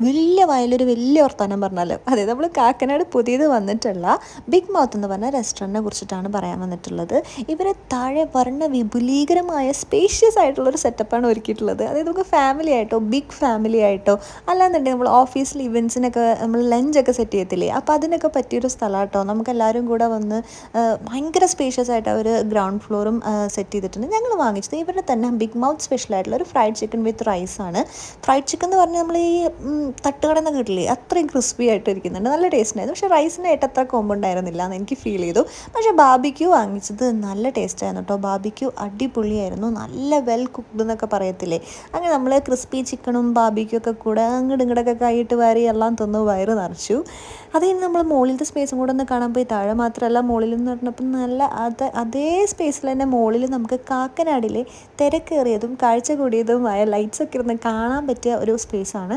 വലിയ വായിലൊരു വലിയ വർത്തമാനം പറഞ്ഞാലോ. അതെ, നമ്മൾ കാക്കനാട് പുതിയത് വന്നിട്ടുള്ള ബിഗ് മൗത്ത് എന്ന് പറഞ്ഞ റെസ്റ്റോറൻറ്റിനെ കുറിച്ചിട്ടാണ് പറയാൻ വന്നിട്ടുള്ളത്. ഇവർ താഴെ വർണ്ണ വിപുലീകരമായ സ്പേഷ്യസ് ആയിട്ടുള്ളൊരു സെറ്റപ്പാണ് ഒരുക്കിയിട്ടുള്ളത്. അതായത് നമുക്ക് ഫാമിലി ആയിട്ടോ ബിഗ് ഫാമിലി ആയിട്ടോ അല്ലാന്നുണ്ടെങ്കിൽ നമ്മൾ ഓഫീസിൽ ഇവൻറ്റ്സിനൊക്കെ നമ്മൾ ലഞ്ചൊക്കെ സെറ്റ് ചെയ്യത്തില്ലേ, അപ്പോൾ അതിനൊക്കെ പറ്റിയൊരു സ്ഥലം കേട്ടോ. നമുക്ക് എല്ലാവരും കൂടെ വന്ന് ഭയങ്കര സ്പേഷ്യസ് ആയിട്ട് അവർ ഗ്രൗണ്ട് ഫ്ലോറും സെറ്റ് ചെയ്തിട്ടുണ്ട്. ഞങ്ങൾ വാങ്ങിച്ചത് ഇവരുടെ തന്നെ ബിഗ് മൗത്ത് സ്പെഷ്യൽ ആയിട്ടുള്ള ഒരു ഫ്രൈഡ് ചിക്കൻ വിത്ത് റൈസാണ്. ഫ്രൈഡ് ചിക്കൻ എന്ന് പറഞ്ഞാൽ നമ്മൾ ഈ തട്ടുകടന്ന് കിട്ടില്ലേ, അത്രയും ക്രിസ്പി ആയിട്ട് ഇരിക്കുന്നുണ്ട്. നല്ല ടേസ്റ്റ് ഉണ്ടായിരുന്നു. പക്ഷേ റൈസിനായിട്ട് അത്ര കൊമ്പുണ്ടായിരുന്നില്ല എന്ന് എനിക്ക് ഫീൽ ചെയ്തു. പക്ഷേ ബാബിക്യൂ വാങ്ങിച്ചത് നല്ല ടേസ്റ്റ് ആയിരുന്നു കേട്ടോ. ബാബിക്യൂ അടിപൊളിയായിരുന്നു. നല്ല വെൽ കുക്ക്ഡ് എന്നൊക്കെ പറയത്തില്ലേ, അങ്ങനെ നമ്മൾ ക്രിസ്പി ചിക്കണും ബാബിക്യൂ ഒക്കെ കൂടെ അങ്ങോട്ടും ഇങ്ങോട്ടൊക്കെ കൈയിട്ട് വാരി എല്ലാം തിന്ന് വയറ് നിറച്ചു. അത് കഴിഞ്ഞ് നമ്മൾ മുകളിലത്തെ സ്പേസും കൂടെ ഒന്ന് കാണാൻ പോയി. താഴെ മാത്രമല്ല മുകളിൽ എന്ന് പറഞ്ഞപ്പോൾ നല്ല അതേ സ്പേസിൽ തന്നെ മുകളിൽ നമുക്ക് കാക്കനാടിലെ തിരക്കേറിയതും കാഴ്ച കൂടിയതുമായ ലൈറ്റ്സൊക്കെ ഇരുന്ന് കാണാൻ പറ്റിയ ഒരു സ്പേസാണ്.